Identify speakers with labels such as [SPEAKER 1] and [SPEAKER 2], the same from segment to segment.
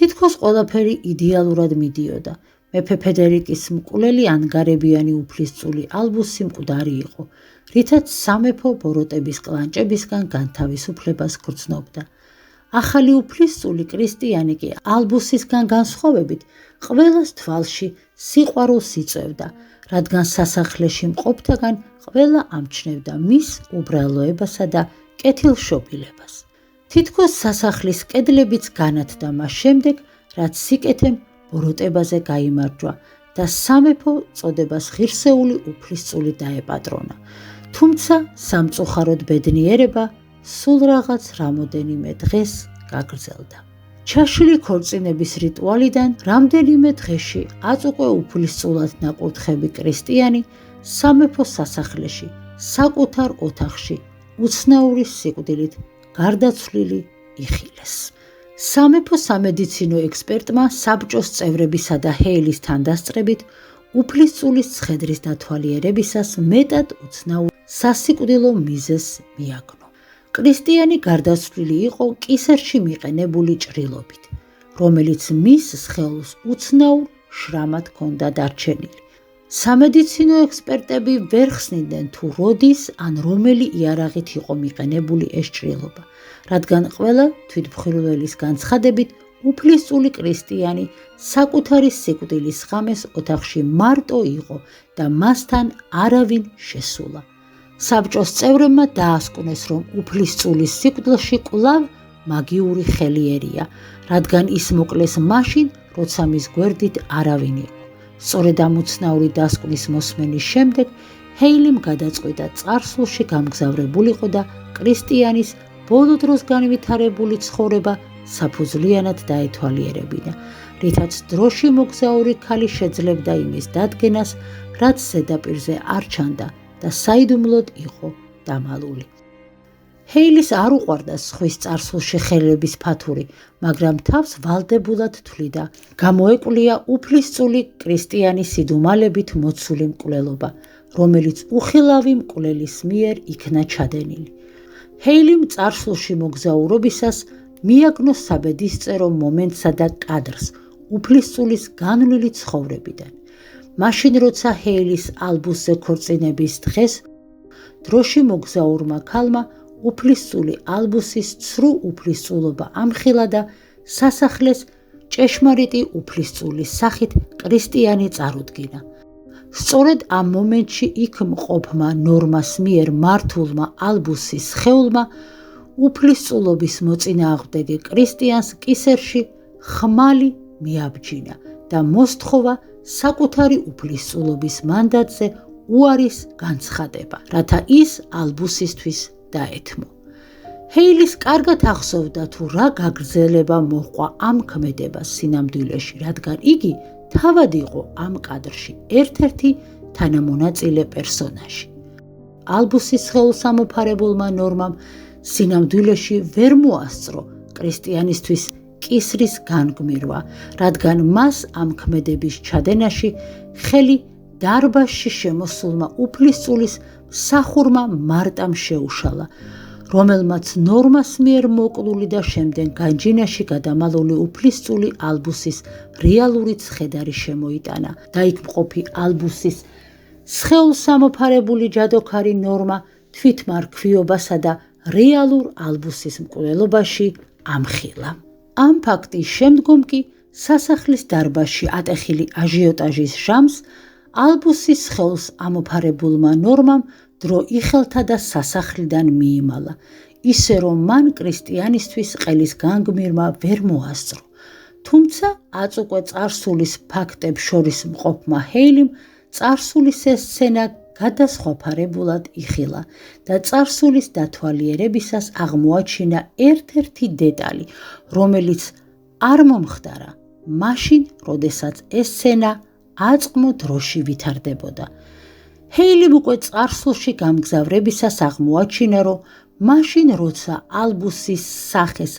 [SPEAKER 1] თითქოს ყველაფერი იდეალურად მიდიოდა. მეფე ფედერიკის მკვლელი ანგარებიანი უფლისწული ალბუსი მკვდარი იყო, რითაც სამეფო ბოროტების კლანჭებისგან განთავისუფლებას გრძნობდა. ახალი უფლისწული კრისტიანი კი ალბუსისგან განსხვავებით ყველას თვალში სიყვარულს იწევდა, რადგან სასახლეში მყოფთაგან ყველა ამჩნევდა მის უბრალოებასა და კეთილშობილებას. თითქოს სასახლის კედლებიც განათდა მას შემდეგ, რაც სიკეთემ ბოროტებაზე გაიმარჯვა და სამეფო წოდებას ღირსეული უფლისწული დაეპატრონა. თუმცა სამწუხაროდ ბედნიერება სულ რაღაც რამოდენიმე დღეს გაგრძელდა. ჩაშლი ქორწინების რიტუალიდან რამდენიმე დღეში აწუყვე უფლისწულად ნაკურთხები კრისტიანი სამეფო სასახლეში, საკუთარ ოთახში, უცნაური სიკვდილით გარდაცვლილი იხილეს. სამეფო სამედიცინო ექსპერტმა საბჭოს წევრებისა და ჰეილის თანდასწრებით უფლისწულის ცხედრის დათვალიერებისას მეტად უცნაურ სასიკვდილო მიზეზს მიაგნო. კრისტიანი გარდაცვლილი იყო კისერში მიყენებული ჭრილობით, რომელიც მის სხეულს უცნაურ შრამად ჰქონდა დარჩენილი. სამედიცინო ექსპერტები ვერ ხსნიდნენ თუ როდის ან რომელი იარაღით იყო მიყენებული ეს ჭრილობა, რადგან ყველა თვითმხილველის განცხადებით უფლისწული კრისტიანი საკუთარი სიკვდილის ღამეს ოთახში მარტო იყო და მასთან არავინ შესულა. საბჭოს წევრებმა დაასკვნეს, რომ უფლისწულის სიკვდილში კვლავ მაგიური ხელი ერია, რადგან ის მოკლეს მაშინ, როცა მის გვერდით არავინ იყო. სწორედ ამ უცნაური დასკვნის მოსმენის შემდეგ ჰეილიმ გადაწყვიტა წარსულში გამგზავრებულიყო და კრისტიანის ბოლო დროს განვითარებული ცხოვრება საფუძვლიანად დაეთვალიერებინა, რითაც დროში მოგზაური ქალი შეძლებდა იმის დადგენას, რაც ზედაპირზე არ ჩანდა და საიდუმლოდ იყო დამალული. ჰეილის არ უყვარდა სხვის წარსულში ხელების ფათური, მაგრამ თავს ვალდებულად თვლიდა, გამოეკვლია უფლისწული კრისტიანის სიდუმალებით მოცული მკვლელობა, რომელიც უხილავი მკვლელის მიერ იქნა ჩადენილი. ჰეილიმ წარსულში მოგზაურობისას მიაგნო საბედისწერო მომენტსა და კადრს უფლისწულის განვლილი ცხოვრებიდან. მაშინ, როცა ჰეილის ალბუსზე ქორწინების დღეს დროში მოგზაურმა ქალმა უფლისწული ალბუსის ცრუ უფლისწულობა ამხილა და სასახლეს ჭეშმარიტი უფლისწულის სახით კრისტიანი წარუდგინა. სწორედ ამ მომენტში იქ მყოფმა ნორმას მიერ მართულმა ალბუსის სხეულმა უფლისწულობის მოწინააღმდეგე კრისტიანს კისერში ხმალი მიაბჯინა და მოსთხოვა საკუთარი უფლისწულობის მანდატზე უარის განცხადება, რათა ის ალბუსისთვის დაეთმო. ჰეილის კარგად ახსოვდა თუ რა გაგრძელება მოჰყვა ამ ქმედებას სინამდვილეში, რადგან იგი თავად იყო ამ კადრში ერთ-ერთი თანამონაწილე პერსონაჟი. ალბუსის სხეულს ამოფარებულმა ნორმამ სინამდვილეში ვერ მოასწრო კრისტიანისთვის კისრის განგმირვა, რადგან მას ამ ქმედების ჩადენაში ხელი დარბაზში შემოსულმა უფლისწულის მსახურმა მარტამ შეუშალა, რომელმაც ნორმას მიერ მოკლული და შემდეგ განჯინაში გადამალული უფლისწული ალბუსის რეალური ცხედარი შემოიტანა და იქ მყოფი ალბუსის სხეულს ამოფარებული ჯადოქარი ნორმა თვითმარქვიობასა და რეალურ ალბუსის მკვლელობაში ამხილა. ამ ფაქტის შემდგომ კი სასახლის დარბაზში ატეხილი აჟიოტაჟის ჟამს ალბუსის სხეულს ამოფარებულმა ნორმამ დრო იხელთა და სასახლიდან მიიმალა, ისე რომ მან კრისტიანისთვის ყელის განგმირმა ვერ მოასწრო. თუმცა აწუყვე წარსულის ფაქტებს შორის მყოფმა ჰეილიმ წარსულის ეს სცენა გადასხვაფარებულად იხილა და წარსულის დათვალიერებისას აღმოაჩინა ერთ-ერთი დეტალი, რომელიც არ მომხდარა მაშინ, როდესაც ეს სცენა აწმო დროში ვითარდებოდა. ჰეილიმ უკვე წარსულში გამგზავრებისას აღმოაჩინა, რომ მაშინ, როცა ალბუსის სახეს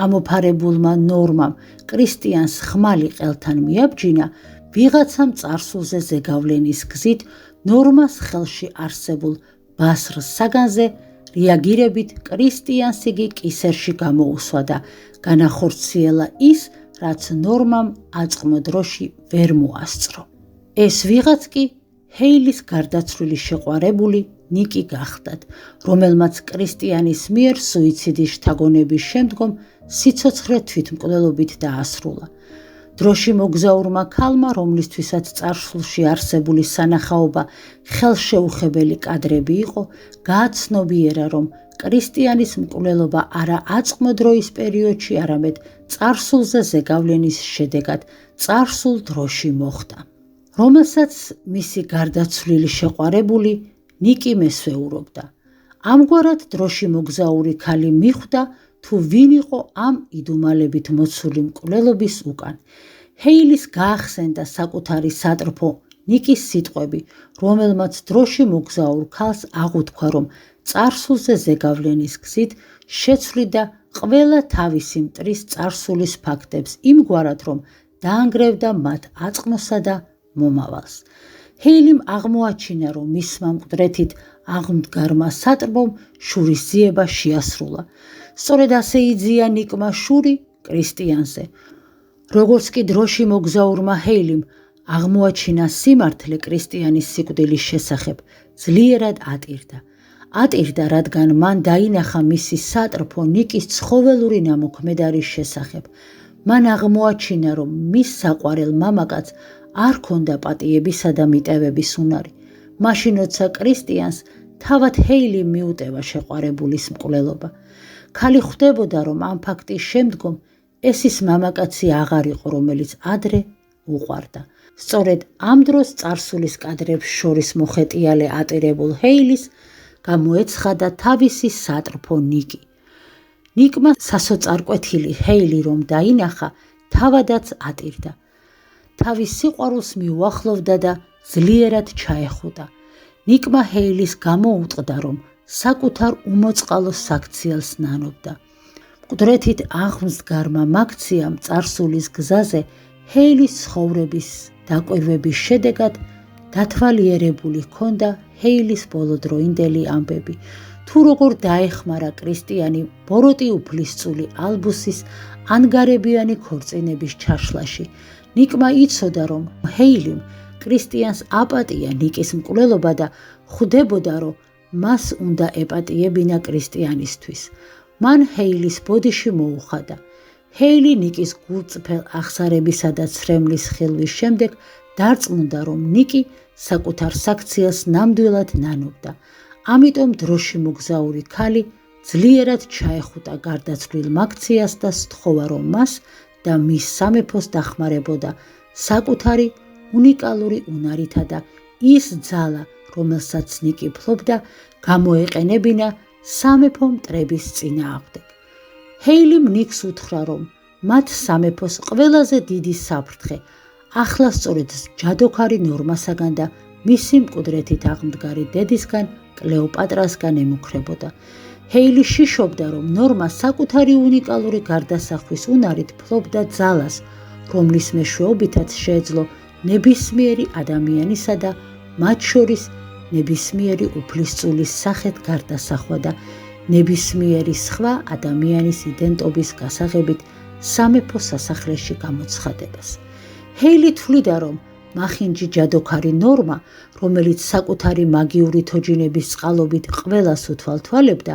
[SPEAKER 1] ამოფარებულმა ნორმამ კრისტიანს ხმალი ყელთან მიაბჯინა, ვიღაცამ წარსულზე ზეგავლენის გზით ნორმას ხელში არსებულ ბასრს საგანზე რეაგირებით კრისტიანს იგი კისერში გამოუსვა და განახორციელა ის, რაც ნორმამ აწყმო დროში ვერ მოასწრო. ეს ვიღაც კი ჰეილის გარდაცვლილი შეყვარებული ნიკი გახდათ, რომელმაც კრისტიანის მიერ სუიციდის შთაგონების შემდგომ სიცოცხლე თვითმკვლელობით დაასრულა. დროში მოგზაურმა ქალმა, რომლისთვისაც წარსულში არსებული სანახაობა ხელშეუხებელი კადრები იყო, გააცნობიერა, რომ კრისტიანის მკვლელობა არა აწყმო დროის პერიოდში, არამედ წარსულზე ზეგავლენის შედეგად წარსულ დროში მოხდა, რომელსაც მისი გარდაცვლილი შეყვარებული ნიკი მესვეურობდა. ამგვარად დროში მოგზაური ქალი მიხვდა, თუ ვინ იყო ამ იდუმალებით მოცული მკვლელობის უკან. ჰეილის გაახსენდა საკუთარი სატრფო ნიკის სიტყვები, რომელმაც დროში მოგზაურ ქალს აღუთქვა, რომ წარსულზე ზეგავლენის გზით შეცვლიდა ყველა თავისი მტრის წარსულის ფაქტებს იმგვარად, რომ დაანგრევდა მათ აწყმოსა და მომავალს. ჰეილიმ აღმოაჩინა, რომ მისმა მკვდრეთით აღმდგარმა სატრბომ შურის ძიება შეასრულა. სწორედ ასე იძია ნიკმა შური კრისტიანზე. როგორც კი დროში მოგზაურმა ჰეილიმ აღმოაჩინა სიმართლე კრისტიანის სიკვდილის შესახებ, ძლიერად ატირდა, რადგან მან დაინახა მისი სატრფო ნიკის ცხოველური ნამოქმედარის შესახებ. მან აღმოაჩინა, რომ მის საყვარელ მამაკაცს არ ჰქონდა პატიებისა და მიტევების უნარი. მაშინ როცა კრისტიანს თავად ჰეილი მიუტევა შეყვარებულის მკვლელობა. ქალი ხვდებოდა, რომ ამ ფაქტის შემდგომ ეს ის მამაკაცი აღარ იყო, რომელიც ადრე უყვარდა. სწორედ ამ დროს წარსულის კადრებს შორის მოხეტიალე ატირებულ ჰეილის გამოეცხადა თავისი სატრფო ნიკი. ნიკმა სასოწარკვეთილი ჰეილი რომ დაინახა, თავადაც ატირდა. თავის სიყვარულს მიუახლოვდა და ძლიერად ჩაეხუტა. ნიკმა ჰეილის გამოუტყდა, რომ საკუთარ უმოწყალო საქციელს ნანობდა. მკვდრეთით აღმზდგარმა მაქციამ წარსულის გზაზე ჰეილის ცხოვრების დაკვირვების შედეგად დათვალიერებული ჰქონდა ჰეილის ბოლოდროინდელი ამბები, თუ როგორ დაეხმარა კრისტიანი ბოროტი უფლისწული ალბუსის ანგარებიანი ქორწინების ჩაშლაში. ნიკმა იცოდა, რომ ჰეილიმ კრისტიანს აპატია ნიკის მკვლელობა და ხვდებოდა, რომ მას უნდა ეპატიებინა კრისტიანისთვის. მან ჰეილის ბოდიში მოუხადა. ჰეილი ნიკის გულწრფელ აღსარებისა და ცრემლის ხილვის შემდეგ დარწმუნდა, რომ ნიკი საკუთარ საქციელს ნამდვილად ნანობდა. ამიტომ დროში მოგზაური ქალი ძლიერად ჩაეხუტა გარდაცვლილ მაქციას და სთხოვა, რომ მას და მის სამეფოს დახმარებოდა საკუთარი უნიკალური უნარითა და ის ძალა, რომელსაც ნიკი ფლობდა, გამოეყენებინა სამეფო მტრების წინააღმდეგ. ჰეილიმ ნიკს უთხრა, რომ მათ სამეფოს ყველაზე დიდი საფრთხე ახლა სწორედ ჯადოქარი ნორმასაგან და მისი მკვდრეთით აღმდგარი დედისგან კლეოპატრასგან ემუქრებოდა. ჰეილი შიშობდა, რომ ნორმა საკუთარი უნიკალური გარდასახვის უნარით ფლობდა ძალას, რომლის მეშვეობითაც შეეძლო ნებისმიერი ადამიანისა და მათ შორის ნებისმიერი უფლისწულის სახეთ გარდასახვა და ნებისმიერი სხვა ადამიანის იდენტობის გასაღებით სამეფო სასახლეში გამოცხადებას. ჰეილი თვლიდა, რომ მახინჯი ჯადოქარი ნორმა, რომელიც საკუთარი მაგიური თოჯინების წყალობით ყველას უთვალთვალებდა,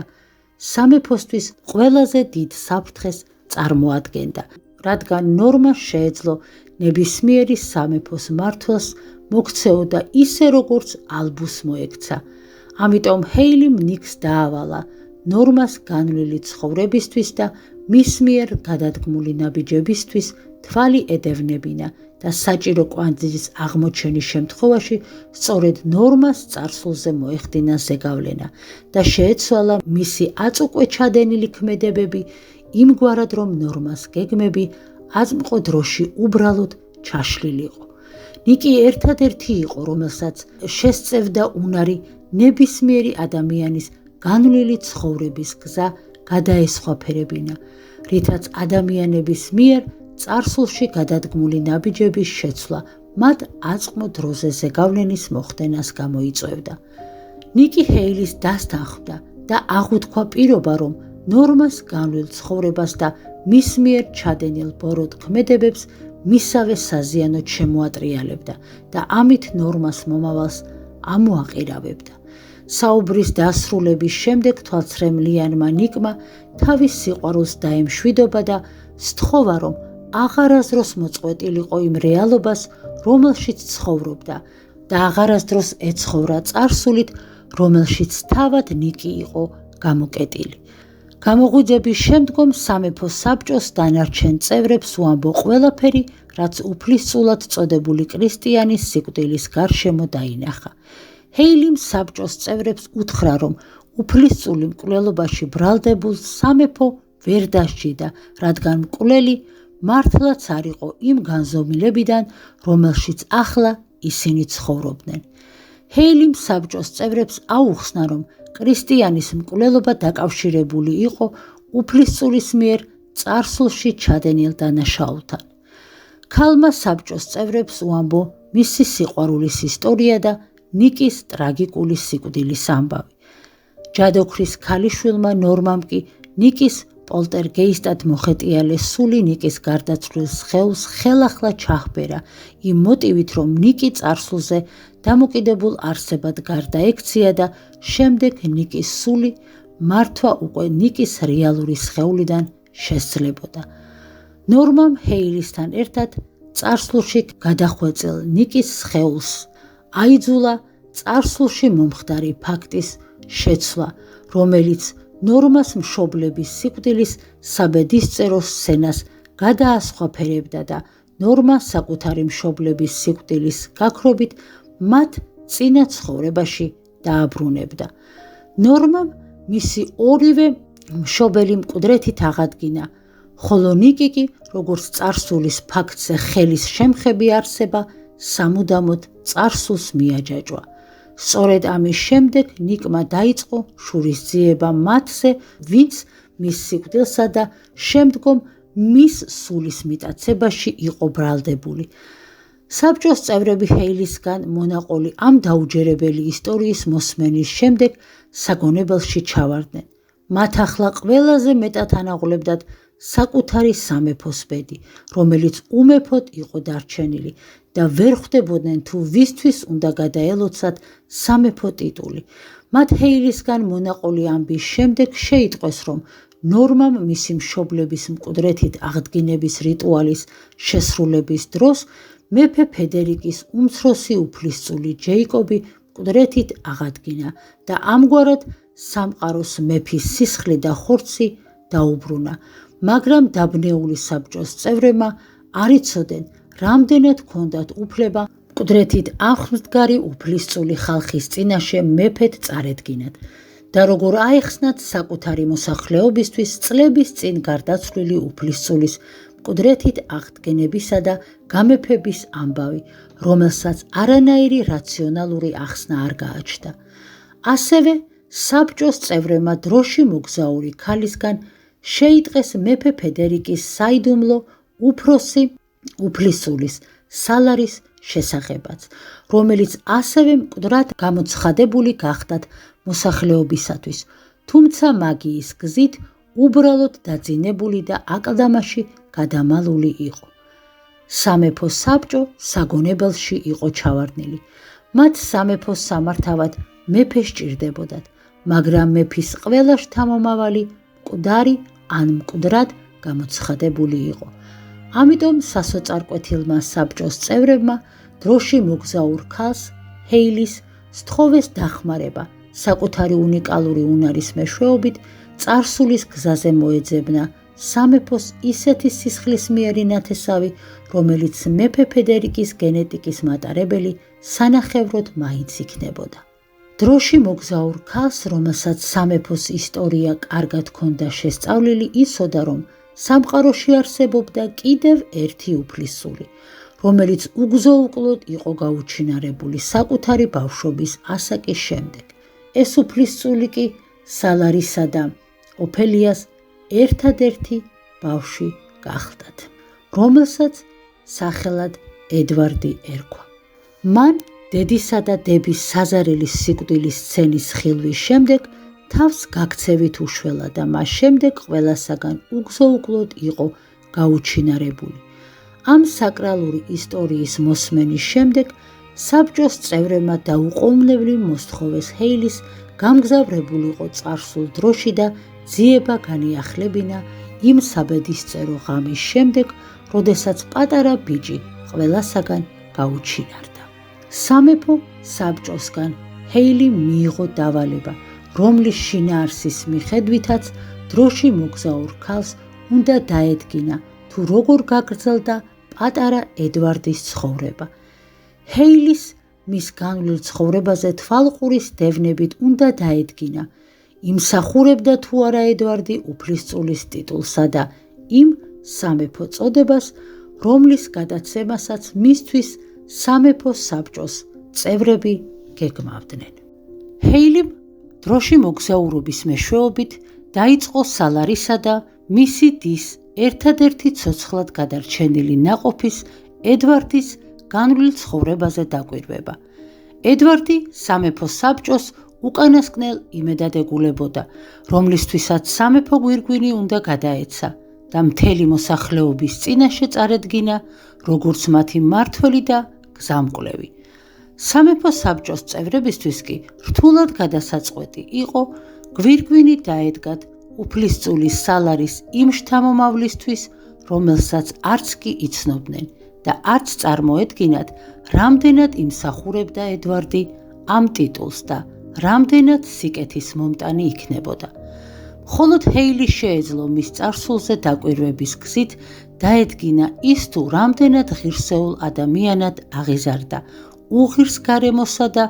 [SPEAKER 1] სამეფოსთვის ყველაზე დიდ საფრთხეს წარმოადგენდა, რადგან ნორმა შეეძლო ნებისმიერი სამეფოს მმართველს მოქცეოდა ისე, როგორც ალბუს მოექცა. ამიტომ ჰეილიმ ნიკს დაავალა ნორმას განვლილი ცხოვრებისთვის და მის მიერ გადადგმული ნაბიჯებისთვის თვალი ედევნებინა და საჭირო კვანძის აღმოჩენის შემთხვევაში სწორედ ნორმას წარსულზე მოეხდინა ზეგავლენა და შეეცვალა მისი აწუკვე ჩადენილი ქმედებები იმგვარად, რომ ნორმას გეგმები აზმყო დროში უბრალოდ ჩაშლილიყო. ნიკი ერთადერთი იყო, რომელსაც შესწევდა უნარი ნებისმიერი ადამიანის განვლილი ცხოვრების გზა გადაესხვაფერებინა, რითაც ადამიანების მიერ წარსულში გადადგმული ნაბიჯების შეცვლა მათ აწმყო დროზე ზეგავლენის მოხდენას გამოიწვევდა. ნიკი ჰეილის დასთან ხვდა და აღუთქვა პირობა, რომ ნორმას განვლილ ცხოვრებას და მის მიერ ჩადენილ ბოროტ ქმედებებს მისავე საზიანოდ შემოატრიალებდა და ამით ნორმას მომავალს ამოაყირავებდა. საუბრის დასრულების შემდეგ თვალცრემლიანმა ნიკმა თავის სიყვარულს დაემშვიდობა და სთხოვა, რომ აღარასდროს მოწყვეტილიყო იმ რეალობას, რომელშიც ცხოვრობდა და აღარასდროს ეცხოვრა წარსულით, რომელშიც თავად ნიკი იყო გამოკეტილი. გამოღვიძების შემდგომ სამეფო საბჭოს დანარჩენ წევრებს უამბო ყველაფერი, რაც უფლისწულად წოდებული კრისტიანის სიკვდილის გარშემო დაინახა. ჰეილიმ საბჭოს წევრებს უთხრა, რომ უფლისწული მკვლელობაში ბრალდებულ სამეფო ვერ დასჯიდა, რადგან მკვლელი მართლაც არ იყო იმ განზომილებიდან, რომელშიც ახლა ისინი ცხოვრობდნენ. ჰეილიმ საბჭოს წევრებს აუხსნა, რომ კრისტიანის მკვლელობა დაკავშირებული იყო უფლისწულის მიერ წარსულში ჩადენილ დანაშაულთან. ქალმა საბჭოს წევრებს უამბო მისი სიყვარულის ისტორია და ნიკის ტრაგიკული სიკვდილის ამბავი. ჯადოქრის ქალიშვილმა ნორმამ კი ნიკის პოლტერგეისტად მოხეტიალე სული ნიკის გარდაცვლილ სხეულს ხელახლა ჩაჰბერა იმ მოტივით, რომ ნიკი წარსულზე დამოკიდებულ არსებად გარდაექცია და შემდეგ ნიკის სული მართვა უკვე ნიკის რეალური სხეულიდან შესძლებოდა. ნორმამ ჰეილისთან ერთად წარსულში გადახვეწილ ნიკის სხეულს აიძულა წარსულში მომხდარი ფაქტის შეცვლა, რომელიც ნორმას მშობლების სიკვდილის საბედისწერო სცენას გადაასხვაფერებდა და ნორმა საკუთარი მშობლების სიკვდილის გაქრობით მათ წინა ცხოვრებაში დააბრუნებდა. ნორმამ მისი ორივე მშობელი მკვდრეთით აღადგინა, ხოლო ნიკი კი, როგორც წარსულის ფაქტზე ხელის შემხები არსება, სამუდამოდ წარსულს მიაჯაჭვა. სწორედ ამის შემდეგ ნიკმა დაიწყო შურისძიება მათზე, ვინც მის სიკვდილსა და შემდგომ მის სულის მიტაცებაში იყო ბრალდებული. საბჭოს წევრები ჰეილისგან მონაყოლი ამ დაუჯერებელი ისტორიის მოსმენის შემდეგ საგონებელში ჩავარდნენ. მათ ახლა ყველაზე მეტად ანაღლებდათ საკუთარი სამეფოს ბედი, რომელიც უმეფოდ იყო დარჩენილი და ვერ ხვდებოდნენ თუ ვისთვის უნდა გადაელოცათ სამეფო ტიტული. მათ ჰეილისგან მონაყოლი ამბის შემდეგ შეიტყვეს, რომ ნორმამ მისი მშობლების მკვდრეთით აღდგინების რიტუალის შესრულების დროს მეფე ფედერიკის უმცროსი უფლისწული ჯეიკობი მკვდრეთით აღადგინა და ამგვარად სამყაროს მეფის სისხლი და ხორცი დაუბრუნა, მაგრამ დაბნეული საბჭოს წევრებმა არ იცოდნენ, რამდენად ჰქონდათ უფლება მკვდრეთით აღმდგარი უფლისწული ხალხის წინაშე მეფედ წარედგინათ და როგორ აეხსნათ საკუთარი მოსახლეობისთვის წლების წინ გარდაცვლილი უფლისწულის მკვდრეთით აღდგენებისა და გამეფების ამბავი, რომელსაც არანაირი რაციონალური ახსნა არ გააჩნდა. ასევე საბჭოს წევრებმა დროში მოგზაური ქალისგან შეიტყეს მეფე ფედერიკის საიდუმლო უფროსი უფლისწულის სალარის შესახებაც, რომელიც ასევე მკვდრად გამოცხადებული გახდათ მოსახლეობისათვის, თუმცა მაგიის გზით უბრალოდ დაძინებული და აკლდამაში გადამალული იყო. სამეფო საბჭო საგონებელში იყო ჩავარდნილი. მათ სამეფოს სამართავად მეფე სჭირდებოდათ, მაგრამ მეფის ყველა შთამომავალი მკვდარი ან მკვდრად გამოცხადებული იყო. ამიტომ სასოწარკვეთილმა საბჭოს წევრებმა დროში მოგზაურ ქალს ჰეილის სთხოვეს დახმარება საკუთარი უნიკალური უნარის მეშვეობით წარსულის გზაზე მოეძებნა სამეფოს ისეთი სისხლისმიერი ნათესავი, რომელიც მეფე ფედერიკის გენეტიკის მატარებელი სანახევროდ მაინც იქნებოდა. დროში მოგზაურ ქალს, რომელსაც სამეფოს ისტორია კარგად ჰქონდა შესწავლილი, იცოდა, რომ სამყაროში არსებობდა კიდევ ერთი უფლისწული, რომელიც უგზო-უკლოდ იყო გაუჩინარებული საკუთარი ბავშვობის ასაკის შემდეგ. ეს უფლისწული კი სალარისა და ოფელიას ერთადერთი ბავშვი გახდათ, რომელსაც სახელად ედვარდი ერქვა. მან დედისა და დების საზარელის სიკვდილის სცენის ხილვის შემდეგ თავს გაქცევით უშველა და მას შემდეგ ყველასაგან უგზო-უგლოდ იყო გაუჩინარებული. ამ საკრალური ისტორიის მოსმენის შემდეგ საბჭოს წევრებმა დაუყოვნებლივ მოსთხოვეს ჰეილის გამგზავრებულიყო წარსულ დროში და ძიება განიახლებინა იმ საბედისწერო ღამის შემდეგ, როდესაც პატარა ბიჭი ყველასაგან გაუჩინარდა. სამეფო საბჭოსგან ჰეილი მიიღო დავალება, რომლის შინაარსის მიხედვითაც დროში მოგზაურ ქალს უნდა დაედგინა თუ როგორ გაგრძელდა პატარა ედვარდის ცხოვრება. ჰეილის მის განვლილ ცხოვრებაზე თვალყურის დევნებით უნდა დაედგინა, იმსახურებდა თუ არა ედვარდი უფლისწულის ტიტულსა და იმ სამეფო წოდებას, რომლის გადაცემასაც მისთვის სამეფო საბჭოს წევრები გეგმავდნენ. ჰეილიმ დროში მოგზაურობის მეშვეობით დაიწყო სალარისა და მისი დის ერთადერთი ცოცხლად გადარჩენილი ნაყოფის ედვარდის განვლილ ცხოვრებაზე დაკვირვება. ედვარდი სამეფო საბჭოს უკანასკნელ იმედად ეგულებოდა, რომლისთვისაც სამეფო გვირგვინი უნდა გადაეცა და მთელი მოსახლეობის წინაშე წარედგინა, როგორც მათი მმართველი და გზამკვლევი. სამეფო საბჭოს წევრებისთვის კი რთულად გადასაწყვეტი იყო გვირგვინი დაედგათ უფლისწულის სალარის იმ შთამომავლისთვის, რომელსაც არც კი იცნობდნენ და არც წარმოედგინათ, რამდენად იმსახურებდა ედვარდი ამ ტიტულს და რამდენად სიკეთის მომტანი იქნებოდა. მხოლოდ ჰეილი შეეძლო მის წარსულზე დაკვირვების გზით დაედგინა ის თუ რამდენად ღირსეულ ადამიანად აღიზარდა უღირს გარემოსა და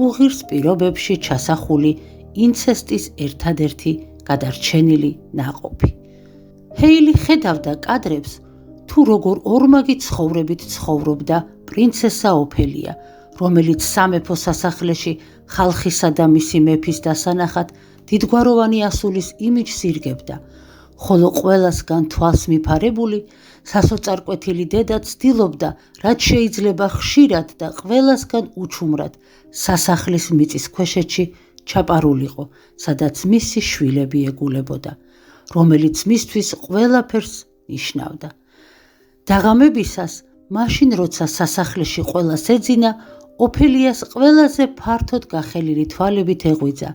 [SPEAKER 1] უღირს პირობებში ჩასახული ინცესტის ერთადერთი გადარჩენილი ნაყოფი. ჰეილი ხედავდა კადრებს თუ როგორ ორმაგი ცხოვრებით ცხოვრობდა პრინცესა ოფელია, რომელიც სამეფო სასახლეში ხალხისა და მისი მეფის დასანახად დიდგვაროვანი ასულის იმიჯს ირგებდა, ხოლო ყველასგან თვალს მიფარებული სასოწარკვეთილი დედა ცდილობდა, რაც შეიძლება ხშირად და ყველასგან უჩუმრად სასახლის მიწის ქვეშეთში ჩაპარულიყო, სადაც მისი შვილები ეგულებოდა, რომელიც მისთვის ყველაფერს ნიშნავდა. დაღამებისას, მაშინ როცა სასახლეში ყველას ეძინა, ოფელიას ყველაზე ფართოდ გახელილი თვალებით ეღვიძა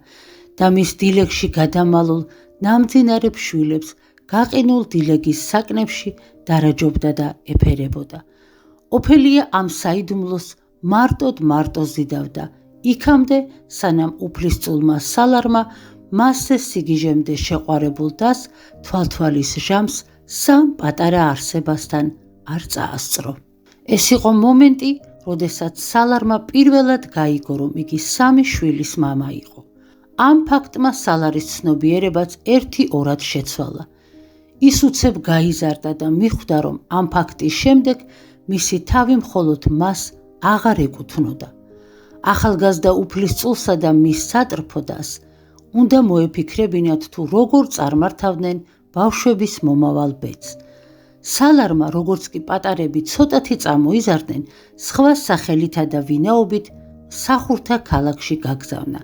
[SPEAKER 1] და მის დილეგში გადამალულ ნამძინარებ შვილებს გაყინულ დილეგის საკნებში დარაჯობდა და ეფერებოდა. ოფელია ამ საიდუმლოს მარტოდ ზიდავდა, იქამდე, სანამ უფლისწულმა სალარმა მასზე სიგიჟემდე შეყვარებულ დას თვალთვალის ჟამს სამ პატარა არსებასთან არ წაასწრო. ეს იყო მომენტი, როდესაც სალარმა პირველად გაიგო, რომ იგი სამი შვილის მამა იყო. ამ ფაქტმა სალარის ცნობიერებაც ერთი-ორად შეცვალა. ის უცებ გაიზარდა და მიხვდა, რომ ამ ფაქტის შემდეგ მისი თავი მხოლოდ მას აღარ ეკუთვნოდა. ახალგაზრდა უფლისწულსა და მის სატრფოდას უნდა მოეფიქრებინათ თუ როგორ წარმართავდნენ ბავშვების მომავალ ბედს. სალარმა, როგორც კი პატარები ცოტათი წამოიზარდნენ, სხვა სახელითა და ვინაობით მსახურთა ქალაქში გაგზავნა,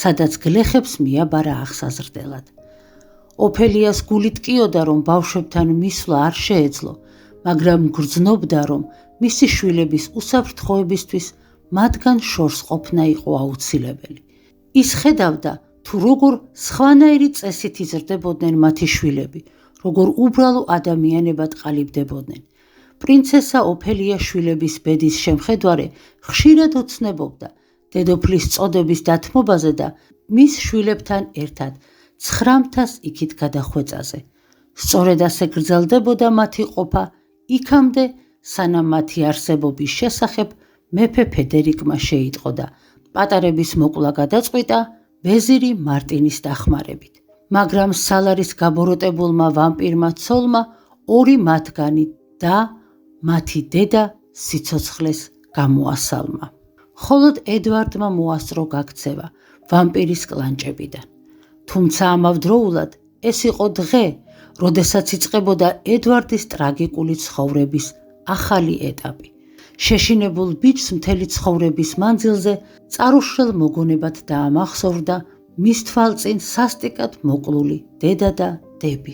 [SPEAKER 1] სადაც გლეხებს მიაბარა აღსაზრდელად. ოფელიას გულით კიოდა, რომ ბავშვებთან მისვლა არ შეეძლო, მაგრამ გრძნობდა, რომ მისი შვილების უსაფრთხოებისთვის მათგან შორს ყოფნა იყო აუცილებელი. ის ხედავდა, თუ როგორ სხვანაირი წესით იზრდებოდნენ მათი შვილები, როგორ უბრალო ადამიანებად ყალიბდებოდნენ. პრინცესა ოფელია შვილების ბედის შემხედვარე ხშირად ოცნებობდა დედოფლის წოდების დათმობაზე და მის შვილებთან ერთად 900-ს იქით გადახვეწაზე. სწორედ ასე გრძელდებოდა მათი ყოფა იქამდე, სანამ მათი არსებობის შესახებ მეფე ფედერიკმა შეიტყო და პატარების მოკლა გადაწყვიტა ვეზირი მარტინის დახმარებით. მაგრამ სალარის გაბოროტებულმა ვამპირმა ცოლმა ორი მათგანი და მათი დედა სიცოცხლეს გამოასალმა. მხოლოდ ედვარდმა მოასწრო გაქცევა ვამპირის კლანჭებიდან. თუმცა ამავდროულად ეს იყო დღე, როდესაც იწყებოდა ედვარდის ტრაგიკული ცხოვრების ახალი ეტაპი. შეშინებულ ბიჭს მთელი ცხოვრების მანძილზე წარუშლელ მოგონებად დაამახსოვრდა მის თვალწინ სასტიკად მოკლული დედა და დები.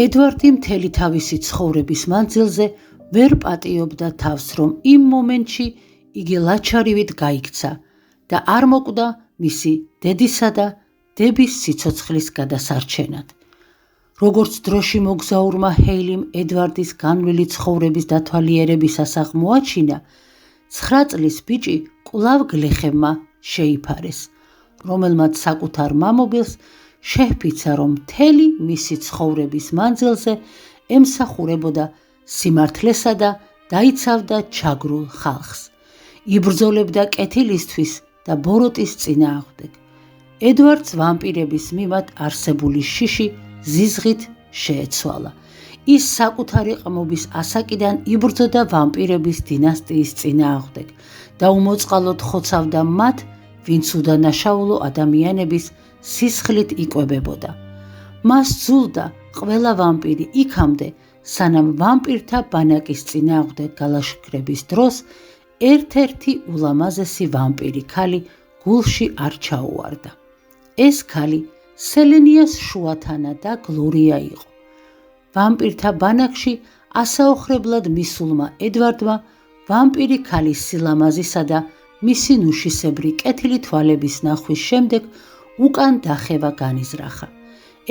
[SPEAKER 1] ედვარდი მთელი თავისი ცხოვრების მანძილზე ვერ პატიობდა თავს, რომ იმ მომენტში იგი ლაჩარივით გაიქცა და არ მოკვდა მისი დედისა და დების სიცოცხლის გადასარჩენად. როგორც დროში მოგზაურმა ჰეილიმ ედვარდის განვლილი ცხოვრების დათვალიერებისას აღმოაჩინა, 9 წლის ბიჭი კვლავ გლეხებმა შეიფარეს, რომელმაც საკუთარ მამობილს შეჰფიცა, რომ მთელი მისი ცხოვრების მანძილზე ემსახურებოდა სიმართლესა და დაიცავდა ჩაგრულ ხალხს. იბრძოლებდა კეთილისთვის და ბოროტის წინააღმდეგ. ედვარდს ვამპირების მიმართ არსებული შიში ზიზღით შეეცვალა. ის საკუთარი ყმობის ასაკიდან იბრძოდა ვამპირების დინასტიის წინააღმდეგ და უმოწყალოდ ხოცავდა მათ, ვინც უდანაშაულო ადამიანების სისხლით იკვებებოდა. მას ძულდა ყველა ვამპირი იქამდე, სანამ ვამპირთა ბანაკის წინააღმდეგ გალაშქრების დროს ერთ-ერთი ულამაზესი ვამპირი ქალი გულში არ ჩაუვარდა. ეს ქალი სელენიას შუათანა და გლორია იყო. ვამპირთა ბანაკში ასაოხრებლად მისულმა ედვარდმა ვამპირი ქალის სილამაზისა და მისი ნუშისებრი კეთილი თვალების ნახვის შემდეგ უკან დახევა განიზრახა.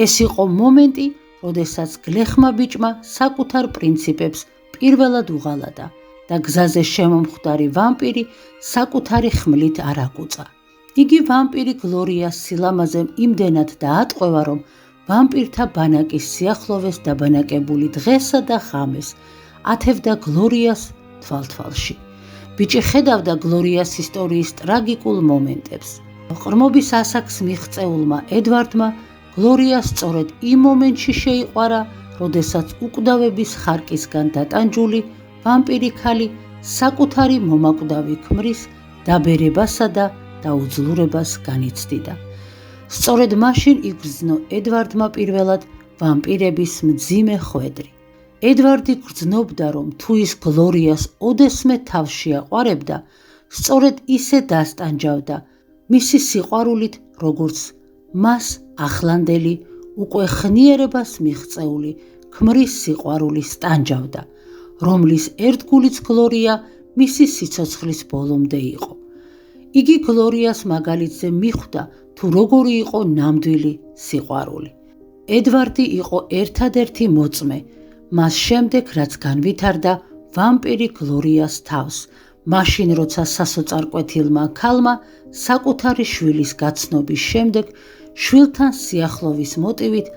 [SPEAKER 1] ეს იყო მომენტი, როდესაც გლეხმა ბიჭმა საკუთარ პრინციპებს პირველად უღალატა და გზაზე შემომხვდარი ვამპირი საკუთარი ხმლით არ აკუწა. იგი ვამპირი გლორიას სილამაზემ იმდენად დაატყვევა, რომ ვამპირთა ბანაკის სიახლოვეს დაბანაკებული დღესა და ღამეს ათევდა გლორიას თვალთვალში. ბიჭი ხედავდა გლორიას ისტორიის ტრაგიკულ მომენტებს. ყრმობის ასაკს მიღწეულმა ედვარდმა გლორია სწორედ იმ მომენტში შეიყვარა, როდესაც უკვდავების ხარკისგან დატანჯული ვამპირი ქალი საკუთარი მომაკვდავი ქმრის დაბერებასა და დაუძლურებას განიცდიდა. სწორედ მაშინ იგრძნო ედვარდმა პირველად ვამპირების მძიმე ხვედრი. ედვარდი გრძნობდა, რომ თუ ის გლორიას ოდესმე თავში აყვარებდა, სწორედ ისე დასტანჯავდა მისი სიყვარულით, როგორც მას ახლანდელი უკვე ხნიერებას მიღწეული ქმრის სიყვარული სტანჯავდა, რომლის ერთგულიც გლორია მისი სიცოცხლის ბოლომდე იყო. იგი გლორიას მაგალითზე მიხვდა, თუ როგორი იყო ნამდვილი სიყვარული. ედვარდი იყო ერთადერთი მოწმე, მას შემდეგ რაც განვითარდა ვამპირი გლორიას თავს, მაშინ როცა სასოწარკვეთილმა ქალმა საკუთარი შვილის გაცნობის შემდეგ შვილთან სიახლოვის მოტივით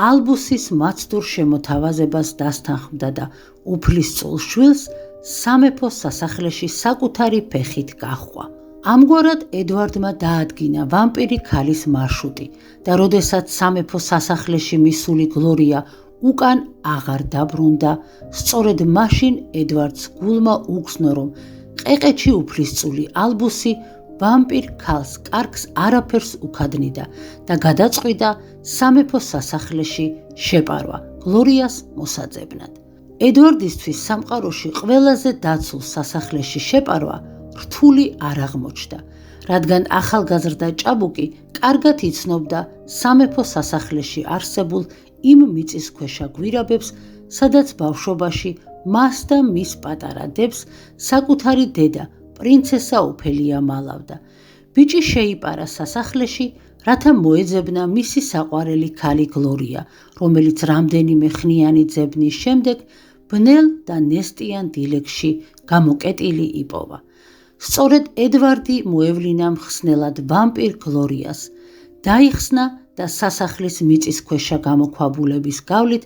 [SPEAKER 1] ალბუსის მაცდურ შემოთავაზებას დასთანხმდა და უფლისწულ შვილს სამეფო სასახლეში საკუთარი ფეხით გაჰყვა. ამგვარად ედვარდმა დაადგინა ვამპირი ქალის მარშრუტი და როდესაც სამეფო სასახლეში მისული გლორია უკან აღარ დაბრუნდა, სწორედ მაშინ ედვარდს გულმა უგზნო, რომ ყეყეთში უფლისწული ალბუსი ვამპირ ქალს კარგს არაფერს უქადნიდა და გადაწყვიტა სამეფო სასახლეში შეპარვა გლორიას მოსაძებნად. ედვარდისთვის სამყაროში ყველაზე დაცულ სასახლეში შეპარვა რთული არ აღმოჩნდა, რადგან ახალგაზრდა ჭაბუკი კარგად იცნობდა სამეფო სასახლეში არსებულ იმ მიწისქვეშა გვირაბებს, სადაც ბავშვობაში მას და მის პატარა დებს საკუთარი დედა, პრინცესა ოფელია მალავდა. ბიჭი შეიპარა სასახლეში, რათა მოეძებნა მისი საყვარელი ქალი გლორია, რომელიც რამდენიმე ხნიანი ძებნის შემდეგ ბნელ და ნესტიან დილეგში გამოკეტილი იპოვა. სწორედ ედვარდი მოევლინა მხსნელად ვამპირ გლორიას, დაიხსნა და სასახლის მიწისქვეშა გამოქვაბულების გავლით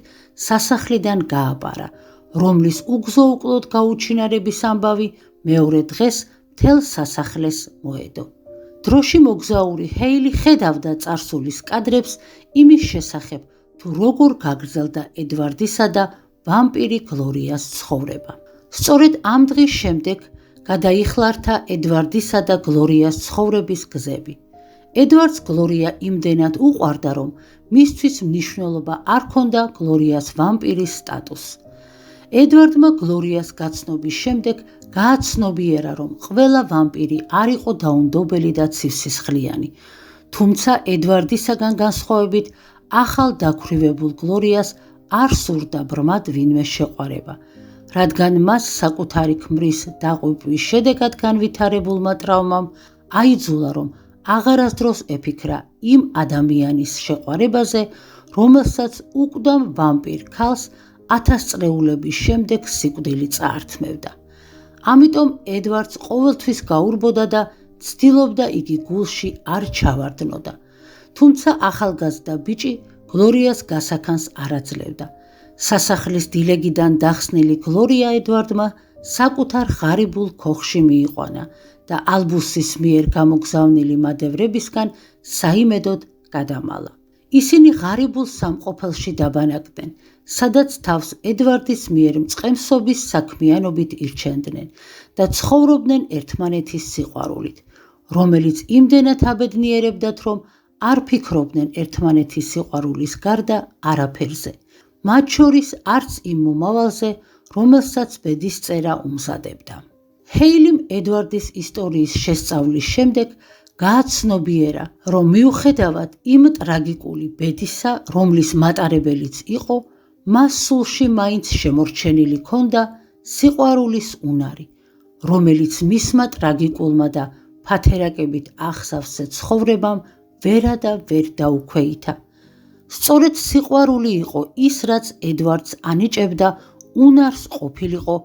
[SPEAKER 1] სასახლიდან გააპარა, რომლის უგზო-უკლოდ გაუჩინარების ამბავი მეორე დღეს მთელ სასახლეს მოედო. დროში მოგზაური ჰეილი ხედავდა წარსულის კადრებს იმის შესახებ, თუ როგორ გაგრძელდა ედვარდისა და ვამპირი გლორიას ცხოვრება. სწორედ ამ დღის შემდეგ გადაიხლართა ედვარდისა და გლორიას ცხოვრების გზები. ედვარდს გლორია იმდენად უყვარდა, რომ მისთვის მნიშვნელობა არ ჰქონდა გლორიას ვამპირის სტატუსს. ედვარდმა გლორიას გაცნობის შემდეგ გააცნობიერა, რომ ყველა ვამპირი არ იყო დაუნდობელი და ცივსისხლიანი. თუმცა ედვარდისაგან განსხვავებით ახალ დაქვრივებულ გლორიას არ სურდა ბრმად ვინმე შეყვარება, რადგან მას საკუთარი ქმრის დაყვიპვის შედეგად განვითარებულმა ტრავმამ აიძულა, რომ აღარასდროს ეფიქრა იმ ადამიანის შეყვარებაზე, რომელსაც უკვდამ ვამპირ ქალს 1000 წრეულების შემდეგ სიკვდილი წაართმევდა. ამიტომ ედვარდს ყოველთვის გაურბოდა და ცდილობდა იგი გულში არ ჩავარდნოდა. თუმცა ახალგაზრდა ბიჭი გლორიას გასაქანს არ აძლევდა. სასახლის დილეგიდან დახსნილი გლორია ედვარდმა საკუთარ ღარიბულ ქოხში მიიყვანა და ალბუსის მიერ გამოგზავნილი მადევრებისგან საიმედოდ გადამალა. ისინი ღარიბულ სამყოფელში დაბანაკდნენ, სადაც თავს ედვარდის მიერ მწყემსობის საქმიანობით ირჩენდნენ და ცხოვრობდნენ ერთმანეთის სიყვარულით, რომელიც იმდენად აბედნიერებდათ, რომ არ ფიქრობდნენ ერთმანეთის სიყვარულის გარდა არაფერზე, მათ შორის არც იმ მომავალზე, რომელსაც ბედის წერა უმზადებდა. ჰეილიმ ედვარდის ისტორიის შესწავლის შემდეგ გააცნობიერა, რომ მიუხედავად იმ ტრაგიკული ბედისა, რომლის მატარებელიც იყო, მას სულში მაინც შემორჩენილი ჰქონდა სიყვარულის უნარი, რომელიც მისმა ტრაგიკულმა და ფათერაკებით აღსავსე ცხოვრებამ ვერა და ვერ დაუქვეითა. სწორედ სიყვარული იყო ის, რაც ედვარდს ანიჭებდა უნარს ყოფილიყო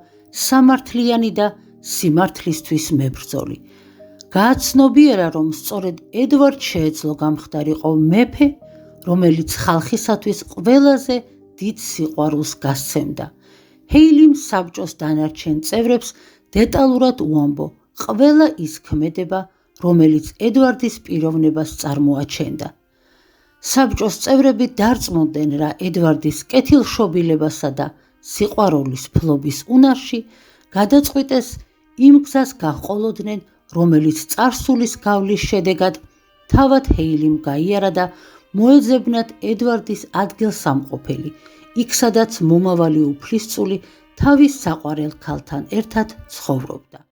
[SPEAKER 1] სამართლიანი და სიმართლისთვის მებრძოლი. გააცნობიერა, რომ სწორედ ედვარდ შეეძლო გამხდარიყო მეფე, რომელიც ხალხისათვის ყველაზე დიდ სიყვარულს გასცემდა. ჰეილიმ საბჭოს დანარჩენ წევრებს დეტალურად უამბო ყველა ის ქმედება, რომელიც ედვარდის პიროვნებას წარმოაჩენდა. საბჭოს წევრები დარწმუნდნენ, რა ედვარდის კეთილშობილებასა და სიყვარულის ფლობის უნარში გადაწყვიტეს იმ გზას გაჰყოლოდნენ, რომელიც წარსულის გავლის შედეგად თავად ჰეილიმ გაიარა და მოეძებნათ ედვარდის ადგილსამყოფელი, იქ სადაც მომავალი უფლისწული თავის საყვარელ ქალთან ერთად ცხოვრობდა.